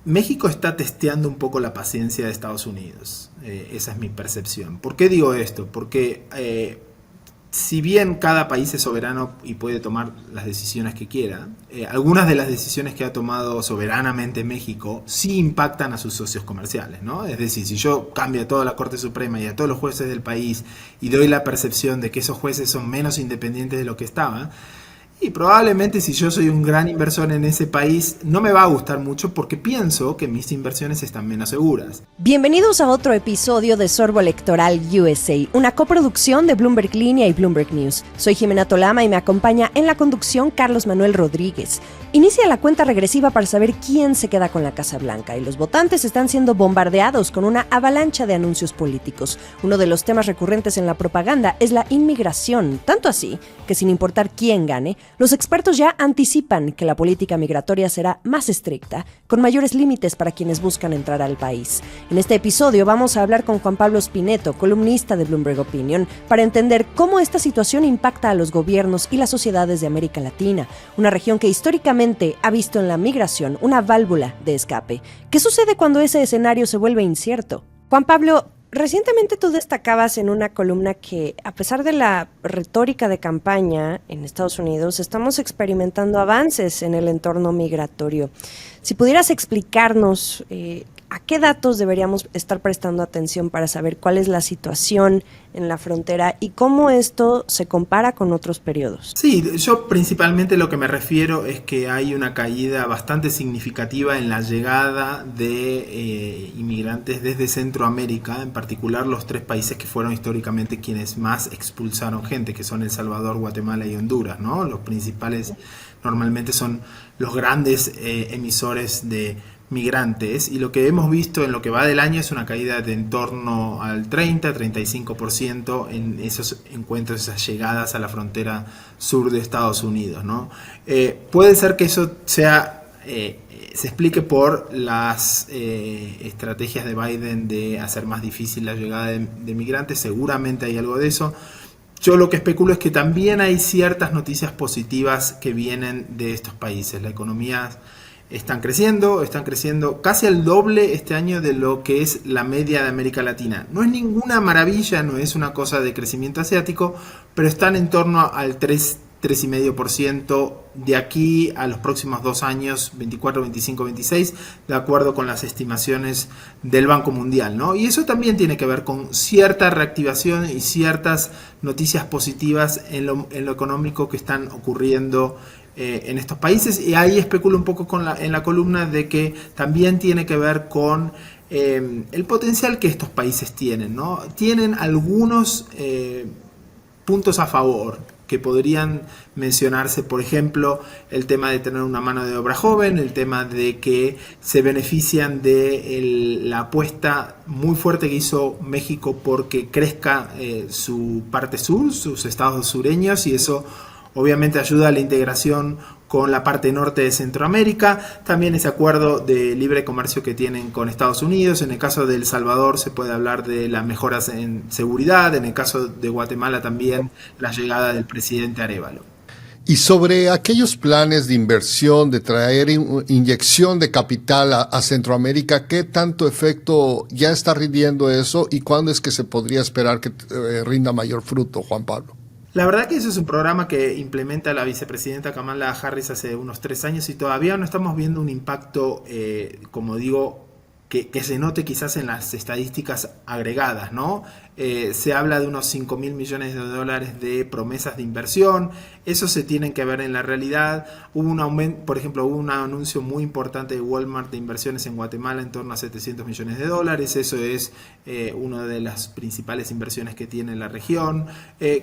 México está testeando un poco la paciencia de Estados Unidos. Esa es mi percepción. ¿Por qué digo esto? Porque si bien cada país es soberano y puede tomar las decisiones que quiera, algunas de las decisiones que ha tomado soberanamente México sí impactan a sus socios comerciales, ¿no? Es decir, si yo cambio a toda la Corte Suprema y a todos los jueces del país y doy la percepción de que esos jueces son menos independientes de lo que estaban, y probablemente si yo soy un gran inversor en ese país, no me va a gustar mucho porque pienso que mis inversiones están menos seguras. Bienvenidos a otro episodio de Sorbo Electoral USA, una coproducción de Bloomberg Línea y Bloomberg News. Soy Jimena Tolama y me acompaña en la conducción Carlos Manuel Rodríguez. Inicia la cuenta regresiva para saber quién se queda con la Casa Blanca y los votantes están siendo bombardeados con una avalancha de anuncios políticos. Uno de los temas recurrentes en la propaganda es la inmigración, tanto así que sin importar quién gane, los expertos ya anticipan que la política migratoria será más estricta, con mayores límites para quienes buscan entrar al país. En este episodio vamos a hablar con Juan Pablo Spineto, columnista de Bloomberg Opinion, para entender cómo esta situación impacta a los gobiernos y las sociedades de América Latina, una región que históricamente ha visto en la migración una válvula de escape. ¿Qué sucede cuando ese escenario se vuelve incierto? Juan Pablo, recientemente tú destacabas en una columna que, a pesar de la retórica de campaña en Estados Unidos, estamos experimentando avances en el entorno migratorio. Si pudieras explicarnos ¿a qué datos deberíamos estar prestando atención para saber cuál es la situación en la frontera y cómo esto se compara con otros periodos? Sí, yo principalmente lo que me refiero es que hay una caída bastante significativa en la llegada de inmigrantes desde Centroamérica, en particular los tres países que fueron históricamente quienes más expulsaron gente, que son El Salvador, Guatemala y Honduras, ¿no? Los principales normalmente son los grandes emisores de migrantes, y lo que hemos visto en lo que va del año es una caída de en torno al 30-35% en esos encuentros, esas llegadas a la frontera sur de Estados Unidos, ¿no? Puede ser que eso sea se explique por las estrategias de Biden de hacer más difícil la llegada de migrantes. Seguramente hay algo de eso. Yo lo que especulo es que también hay ciertas noticias positivas que vienen de estos países. La economía están creciendo casi al doble este año de lo que es la media de América Latina. No es ninguna maravilla, no es una cosa de crecimiento asiático, pero están en torno al 3,5% de aquí a los próximos 2 años, 24, 25, 26, de acuerdo con las estimaciones del Banco Mundial, ¿no? Y eso también tiene que ver con cierta reactivación y ciertas noticias positivas en lo económico que están ocurriendo en estos países, y ahí especulo un poco en la columna de que también tiene que ver con el potencial que estos países tienen, ¿no? Tienen algunos puntos a favor que podrían mencionarse, por ejemplo, el tema de tener una mano de obra joven, el tema de que se benefician de la apuesta muy fuerte que hizo México porque crezca su parte sur, sus estados sureños, y eso obviamente ayuda a la integración con la parte norte de Centroamérica. También ese acuerdo de libre comercio que tienen con Estados Unidos. En el caso de El Salvador se puede hablar de las mejoras en seguridad. En el caso de Guatemala también la llegada del presidente Arévalo. Y sobre aquellos planes de inversión, de traer inyección de capital a Centroamérica, ¿qué tanto efecto ya está rindiendo eso y cuándo es que se podría esperar que rinda mayor fruto, Juan Pablo? La verdad que eso es un programa que implementa la vicepresidenta Kamala Harris hace unos 3 años y todavía no estamos viendo un impacto, como digo, que se note quizás en las estadísticas agregadas, ¿no? Se habla de unos 5.000 millones de dólares de promesas de inversión. Eso se tiene que ver en la realidad. Hubo un aumento, por ejemplo, hubo un anuncio muy importante de Walmart de inversiones en Guatemala en torno a 700 millones de dólares. Eso es una de las principales inversiones que tiene la región.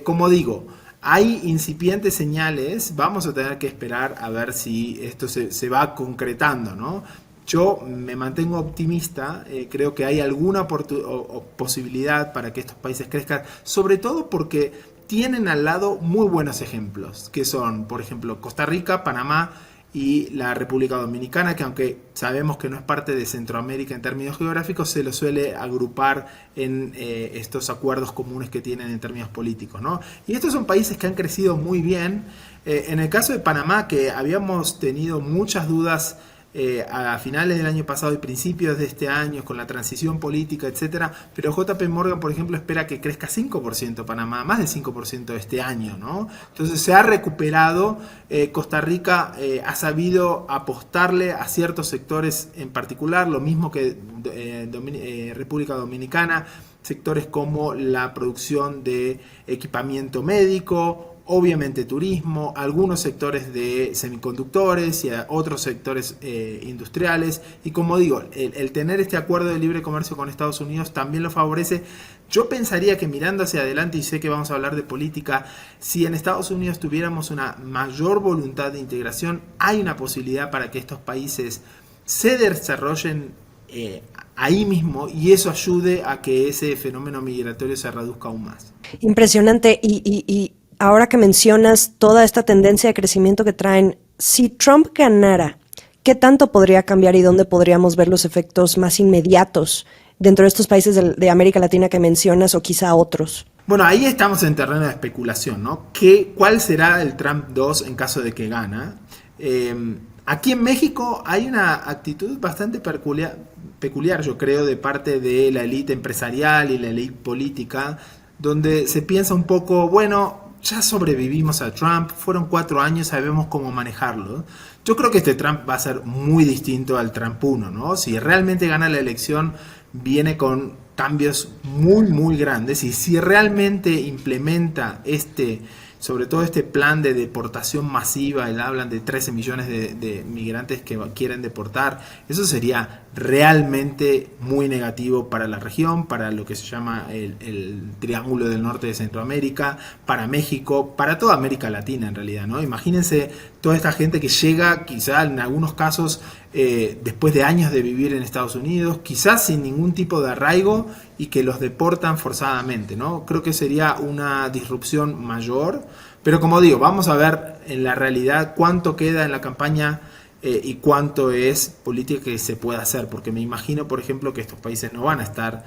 Como digo, hay incipientes señales. Vamos a tener que esperar a ver si esto se va concretando, ¿no? Yo me mantengo optimista, creo que hay alguna posibilidad para que estos países crezcan, sobre todo porque tienen al lado muy buenos ejemplos, que son, por ejemplo, Costa Rica, Panamá y la República Dominicana, que aunque sabemos que no es parte de Centroamérica en términos geográficos, se lo suele agrupar en estos acuerdos comunes que tienen en términos políticos, ¿no? Y estos son países que han crecido muy bien. En el caso de Panamá, que habíamos tenido muchas dudas a finales del año pasado y principios de este año, con la transición política, etcétera, pero JP Morgan, por ejemplo, espera que crezca 5% Panamá, más de 5% este año, ¿no? Entonces se ha recuperado, Costa Rica ha sabido apostarle a ciertos sectores en particular, lo mismo que República Dominicana, sectores como la producción de equipamiento médico, obviamente turismo, algunos sectores de semiconductores y otros sectores industriales. Y como digo, el tener este acuerdo de libre comercio con Estados Unidos también lo favorece. Yo pensaría que mirando hacia adelante, y sé que vamos a hablar de política, si en Estados Unidos tuviéramos una mayor voluntad de integración, hay una posibilidad para que estos países se desarrollen ahí mismo y eso ayude a que ese fenómeno migratorio se reduzca aún más. Impresionante. Y ahora que mencionas toda esta tendencia de crecimiento que traen, si Trump ganara, ¿qué tanto podría cambiar y dónde podríamos ver los efectos más inmediatos dentro de estos países de América Latina que mencionas o quizá otros? Bueno, ahí estamos en terreno de especulación, ¿no? ¿Cuál será el Trump 2 en caso de que gana? Aquí en México hay una actitud bastante peculiar, yo creo, de parte de la élite empresarial y la élite política, donde se piensa un poco, bueno, ya sobrevivimos a Trump, fueron 4 años, sabemos cómo manejarlo. Yo creo que este Trump va a ser muy distinto al Trump 1, ¿no? Si realmente gana la elección, viene con cambios muy, muy grandes, y si realmente implementa sobre todo este plan de deportación masiva, hablan de 13 millones de migrantes que quieren deportar, eso sería realmente muy negativo para la región, para lo que se llama el Triángulo del Norte de Centroamérica, para México, para toda América Latina en realidad, ¿no? Imagínense toda esta gente que llega, quizá en algunos casos, después de años de vivir en Estados Unidos, quizás sin ningún tipo de arraigo, y que los deportan forzadamente, ¿no? Creo que sería una disrupción mayor, pero como digo, vamos a ver en la realidad cuánto queda en la campaña y cuánto es política que se puede hacer, porque me imagino, por ejemplo, que estos países no van a estar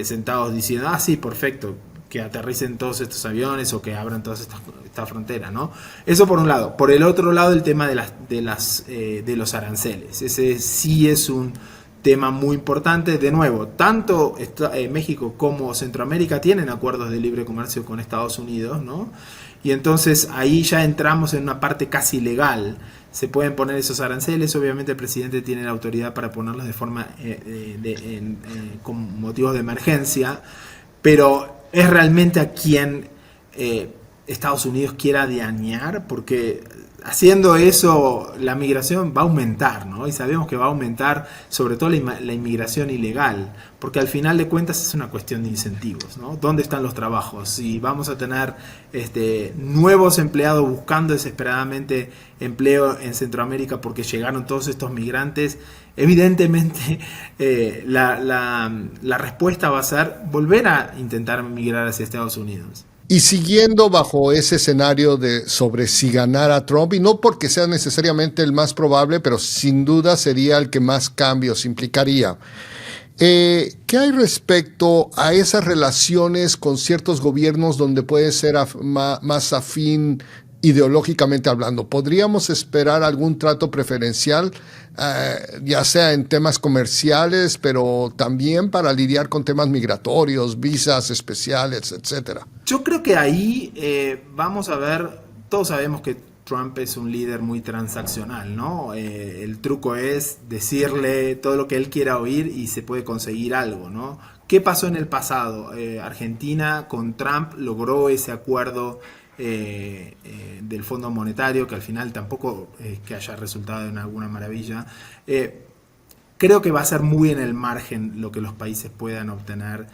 sentados diciendo, sí, perfecto, que aterricen todos estos aviones o que abran todas esta frontera, ¿no? Eso por un lado. Por el otro lado, el tema de los aranceles. Ese sí es un tema muy importante. De nuevo, tanto México como Centroamérica tienen acuerdos de libre comercio con Estados Unidos, ¿no? Y entonces ahí ya entramos en una parte casi legal. Se pueden poner esos aranceles, obviamente el presidente tiene la autoridad para ponerlos de forma con motivos de emergencia, pero es realmente a quien Estados Unidos quiera dañar, porque haciendo eso la migración va a aumentar, ¿no? Y sabemos que va a aumentar sobre todo la inmigración ilegal, porque al final de cuentas es una cuestión de incentivos, ¿no? ¿Dónde están los trabajos? Si vamos a tener nuevos empleados buscando desesperadamente empleo en Centroamérica porque llegaron todos estos migrantes, evidentemente la respuesta va a ser volver a intentar migrar hacia Estados Unidos. Y siguiendo bajo ese escenario sobre si ganara Trump, y no porque sea necesariamente el más probable, pero sin duda sería el que más cambios implicaría. ¿Qué hay respecto a esas relaciones con ciertos gobiernos donde puede ser más afín ideológicamente hablando? ¿Podríamos esperar algún trato preferencial, ya sea en temas comerciales, pero también para lidiar con temas migratorios, visas especiales, etcétera? Yo creo que ahí vamos a ver, todos sabemos que Trump es un líder muy transaccional, ¿no? El truco es decirle todo lo que él quiera oír y se puede conseguir algo, ¿no? ¿Qué pasó en el pasado? Argentina con Trump logró ese acuerdo del Fondo Monetario, que al final tampoco es que haya resultado en alguna maravilla. Creo que va a ser muy en el margen lo que los países puedan obtener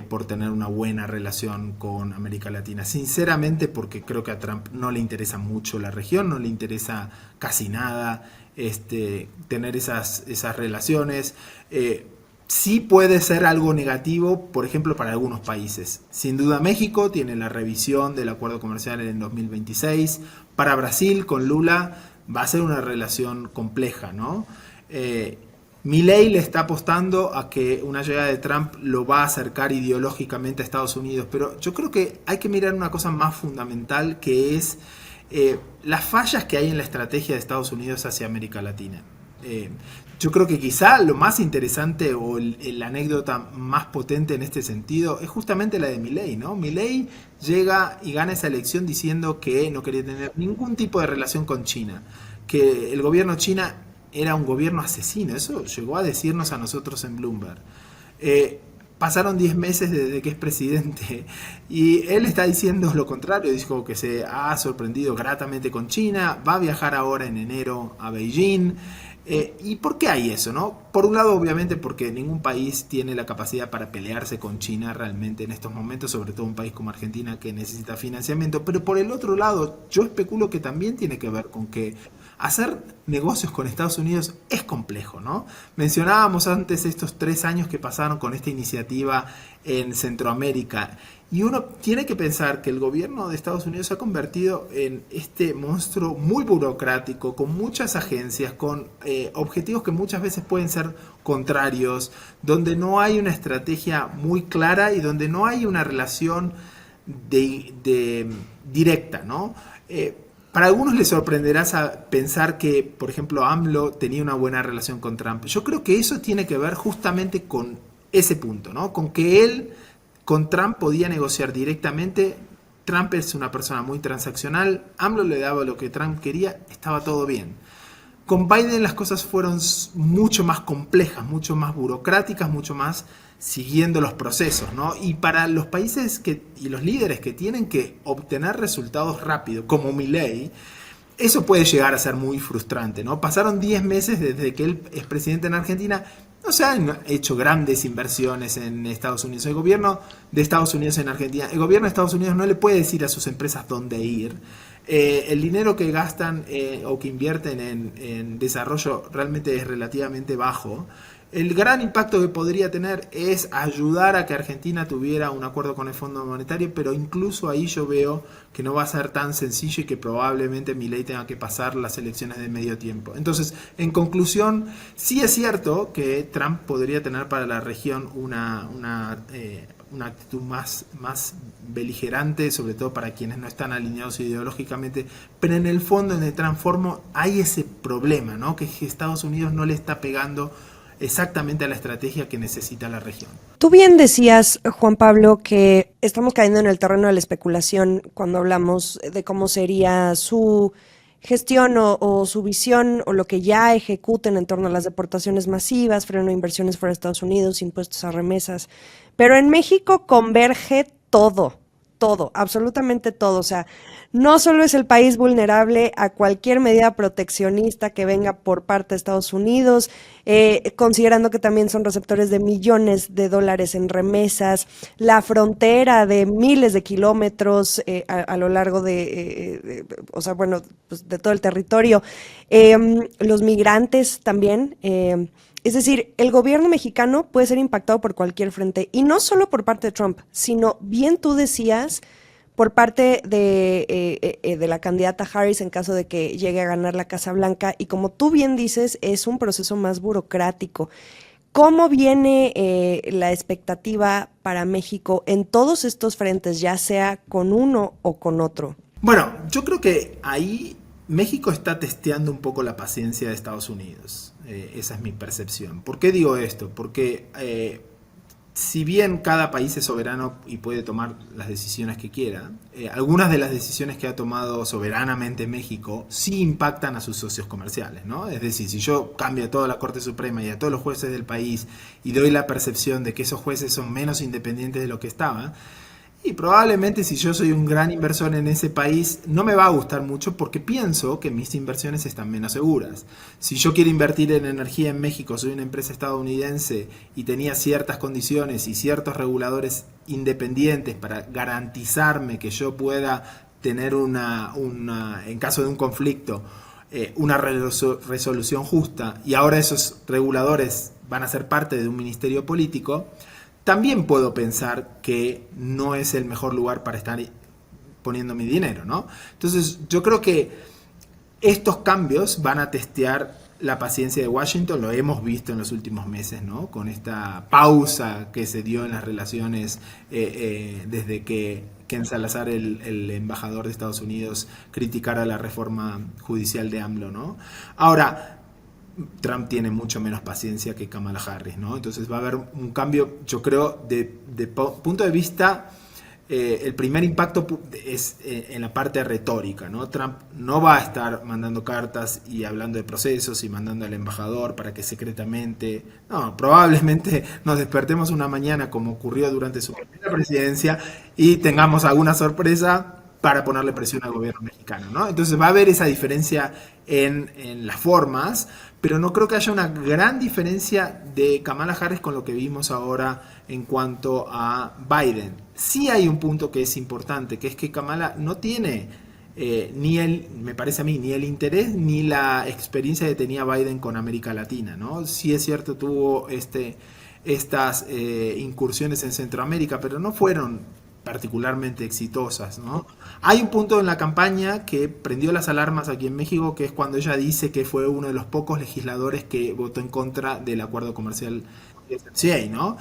por tener una buena relación con América Latina. Sinceramente, porque creo que a Trump no le interesa mucho la región, no le interesa casi nada tener esas relaciones. Sí puede ser algo negativo, por ejemplo, para algunos países. Sin duda México tiene la revisión del acuerdo comercial en 2026. Para Brasil, con Lula, va a ser una relación compleja, ¿no? Milei le está apostando a que una llegada de Trump lo va a acercar ideológicamente a Estados Unidos, pero yo creo que hay que mirar una cosa más fundamental, que es las fallas que hay en la estrategia de Estados Unidos hacia América Latina. Yo creo que quizá lo más interesante o la anécdota más potente en este sentido es justamente la de Milei, ¿no? Milei llega y gana esa elección diciendo que no quería tener ningún tipo de relación con China, que el gobierno china era un gobierno asesino. Eso llegó a decirnos a nosotros en Bloomberg. Pasaron 10 meses desde que es presidente y él está diciendo lo contrario. Dijo que se ha sorprendido gratamente con China, va a viajar ahora en enero a Beijing. ¿Y por qué hay eso, no? Por un lado, obviamente, porque ningún país tiene la capacidad para pelearse con China realmente en estos momentos, sobre todo un país como Argentina que necesita financiamiento. Pero por el otro lado, yo especulo que también tiene que ver con que hacer negocios con Estados Unidos es complejo, ¿no? Mencionábamos antes estos 3 años que pasaron con esta iniciativa en Centroamérica. Y uno tiene que pensar que el gobierno de Estados Unidos se ha convertido en este monstruo muy burocrático, con muchas agencias, con objetivos que muchas veces pueden ser contrarios, donde no hay una estrategia muy clara y donde no hay una relación directa, ¿no? Para algunos les sorprenderá pensar que, por ejemplo, AMLO tenía una buena relación con Trump. Yo creo que eso tiene que ver justamente con ese punto, ¿no? Con que él con Trump podía negociar directamente. Trump es una persona muy transaccional. AMLO le daba lo que Trump quería, estaba todo bien. Con Biden las cosas fueron mucho más complejas, mucho más burocráticas, mucho más siguiendo los procesos, ¿no? Y para los países y los líderes que tienen que obtener resultados rápido, como Milei, eso puede llegar a ser muy frustrante, ¿no? Pasaron 10 meses desde que él es presidente en Argentina. No se han hecho grandes inversiones en Estados Unidos. El gobierno de Estados Unidos en Argentina, el gobierno de Estados Unidos no le puede decir a sus empresas dónde ir. El dinero que gastan o que invierten en desarrollo realmente es relativamente bajo. El gran impacto que podría tener es ayudar a que Argentina tuviera un acuerdo con el Fondo Monetario, pero incluso ahí yo veo que no va a ser tan sencillo y que probablemente Milei tenga que pasar las elecciones de medio tiempo. Entonces, en conclusión, sí es cierto que Trump podría tener para la región una actitud más beligerante, sobre todo para quienes no están alineados ideológicamente, pero en el fondo, en el transformo, hay ese problema, ¿no? Que Estados Unidos no le está pegando exactamente a la estrategia que necesita la región. Tú bien decías, Juan Pablo, que estamos cayendo en el terreno de la especulación cuando hablamos de cómo sería su gestión o su visión o lo que ya ejecuten en torno a las deportaciones masivas, freno de inversiones fuera de Estados Unidos, impuestos a remesas. Pero en México converge todo, absolutamente todo. O sea, no solo es el país vulnerable a cualquier medida proteccionista que venga por parte de Estados Unidos, considerando que también son receptores de millones de dólares en remesas, la frontera de miles de kilómetros a lo largo o sea, bueno, pues de todo el territorio, los migrantes también. Es decir, el gobierno mexicano puede ser impactado por cualquier frente, y no solo por parte de Trump, sino, bien tú decías, por parte de la candidata Harris en caso de que llegue a ganar la Casa Blanca, y como tú bien dices, es un proceso más burocrático. ¿Cómo viene la expectativa para México en todos estos frentes, ya sea con uno o con otro? Bueno, yo creo que ahí México está testeando un poco la paciencia de Estados Unidos. Esa es mi percepción. ¿Por qué digo esto? Porque si bien cada país es soberano y puede tomar las decisiones que quiera, algunas de las decisiones que ha tomado soberanamente México sí impactan a sus socios comerciales, ¿no? Es decir, si yo cambio a toda la Corte Suprema y a todos los jueces del país y doy la percepción de que esos jueces son menos independientes de lo que estaban, y probablemente si yo soy un gran inversor en ese país, no me va a gustar mucho porque pienso que mis inversiones están menos seguras. Si yo quiero invertir en energía en México, soy una empresa estadounidense y tenía ciertas condiciones y ciertos reguladores independientes para garantizarme que yo pueda tener en caso de un conflicto, una resolución justa, y ahora esos reguladores van a ser parte de un ministerio político, también puedo pensar que no es el mejor lugar para estar poniendo mi dinero, ¿no? Entonces, yo creo que estos cambios van a testear la paciencia de Washington. Lo hemos visto en los últimos meses, ¿no? Con esta pausa que se dio en las relaciones desde que Ken Salazar, el embajador de Estados Unidos, criticara la reforma judicial de AMLO, ¿no? Ahora, Trump tiene mucho menos paciencia que Kamala Harris, ¿no? Entonces va a haber un cambio, yo creo, de punto de vista. El primer impacto es en la parte retórica, ¿no? Trump no va a estar mandando cartas y hablando de procesos y mandando al embajador para que secretamente... No, probablemente nos despertemos una mañana como ocurrió durante su primera presidencia y tengamos alguna sorpresa para ponerle presión al gobierno mexicano, ¿no? Entonces va a haber esa diferencia en las formas, pero no creo que haya una gran diferencia de Kamala Harris con lo que vimos ahora en cuanto a Biden. Sí hay un punto que es importante, que es que Kamala no tiene me parece a mí, ni el interés ni la experiencia que tenía Biden con América Latina, ¿no? Sí es cierto, tuvo estas incursiones en Centroamérica, pero no fueron particularmente exitosas, ¿no? Hay un punto en la campaña que prendió las alarmas aquí en México, que es cuando ella dice que fue uno de los pocos legisladores que votó en contra del acuerdo comercial USMCA, ¿no?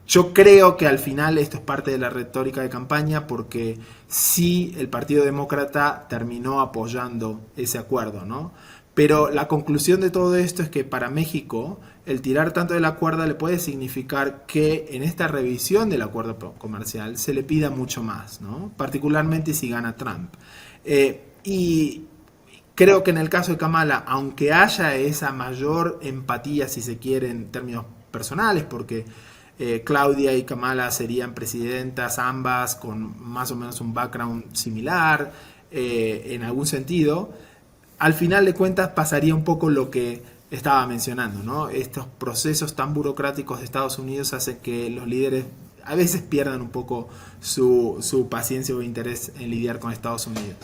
Yo creo que al final esto es parte de la retórica de campaña, porque sí el Partido Demócrata terminó apoyando ese acuerdo, ¿no? Pero la conclusión de todo esto es que para México el tirar tanto de la cuerda le puede significar que en esta revisión del acuerdo comercial se le pida mucho más, ¿no? Particularmente si gana Trump. Y creo que en el caso de Kamala, aunque haya esa mayor empatía, si se quiere, en términos personales, porque Claudia y Kamala serían presidentas ambas con más o menos un background similar en algún sentido, al final de cuentas pasaría un poco lo que estaba mencionando, ¿no? Estos procesos tan burocráticos de Estados Unidos hacen que los líderes a veces pierdan un poco su paciencia o interés en lidiar con Estados Unidos.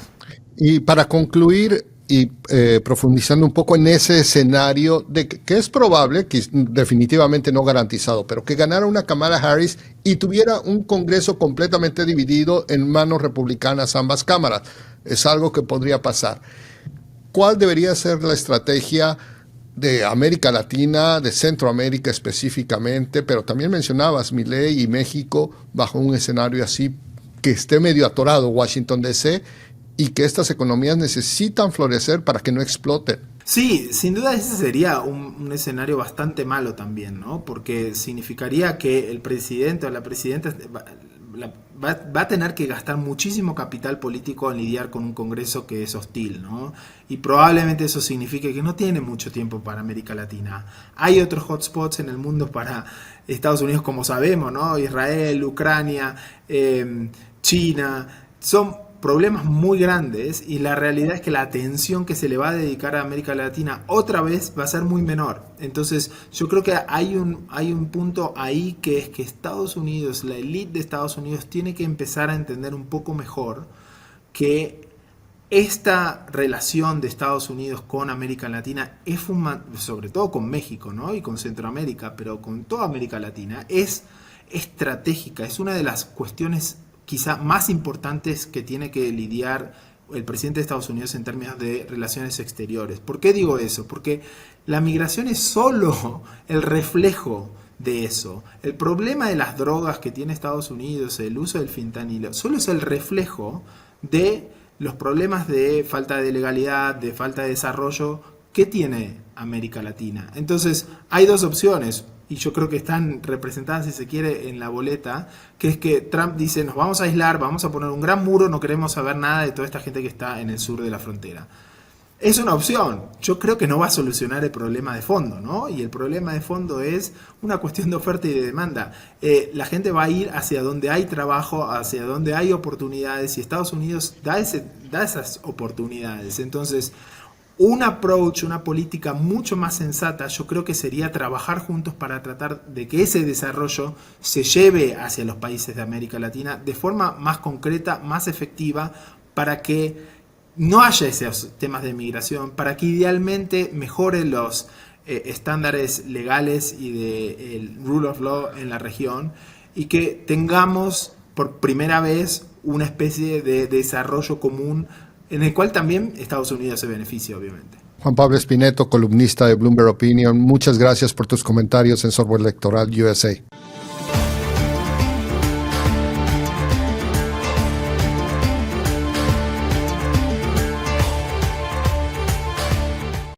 Y para concluir y profundizando un poco en ese escenario de que es probable, que definitivamente no garantizado, pero que ganara una Kamala Harris y tuviera un Congreso completamente dividido en manos republicanas ambas cámaras. Es algo que podría pasar. ¿Cuál debería ser la estrategia de América Latina, de Centroamérica específicamente, pero también mencionabas Milei y México bajo un escenario así que esté medio atorado Washington DC y que estas economías necesitan florecer para que no exploten? Sí, sin duda ese sería un escenario bastante malo también, ¿no? Porque significaría que el presidente o la presidenta va a tener que gastar muchísimo capital político en lidiar con un Congreso que es hostil, ¿no? Y probablemente eso signifique que no tiene mucho tiempo para América Latina. Hay otros hotspots en el mundo para Estados Unidos, como sabemos, ¿no? Israel, Ucrania, China, son problemas muy grandes y la realidad es que la atención que se le va a dedicar a América Latina otra vez va a ser muy menor. Entonces yo creo que hay un punto ahí, que es que Estados Unidos, la élite de Estados Unidos, tiene que empezar a entender un poco mejor que esta relación de Estados Unidos con América Latina es sobre todo con México, ¿no? Y con Centroamérica, pero con toda América Latina, es estratégica, es una de las cuestiones quizá más importantes que tiene que lidiar el presidente de Estados Unidos en términos de relaciones exteriores. ¿Por qué digo eso? Porque la migración es solo el reflejo de eso. El problema de las drogas que tiene Estados Unidos, el uso del fentanilo, solo es el reflejo de los problemas de falta de legalidad, de falta de desarrollo que tiene América Latina. Entonces, hay dos opciones, y yo creo que están representadas, si se quiere, en la boleta, que es que Trump dice: nos vamos a aislar, vamos a poner un gran muro, no queremos saber nada de toda esta gente que está en el sur de la frontera. Es una opción. Yo creo que no va a solucionar el problema de fondo, ¿no? Y el problema de fondo es una cuestión de oferta y de demanda. La gente va a ir hacia donde hay trabajo, hacia donde hay oportunidades, y Estados Unidos da esas oportunidades. Entonces, un approach, una política mucho más sensata, yo creo que sería trabajar juntos para tratar de que ese desarrollo se lleve hacia los países de América Latina de forma más concreta, más efectiva, para que no haya esos temas de migración, para que idealmente mejoren los estándares legales y del rule of law en la región, y que tengamos por primera vez una especie de desarrollo común en el cual también Estados Unidos se beneficia, obviamente. Juan Pablo Espineto, columnista de Bloomberg Opinion, muchas gracias por tus comentarios en Sorbo Electoral USA.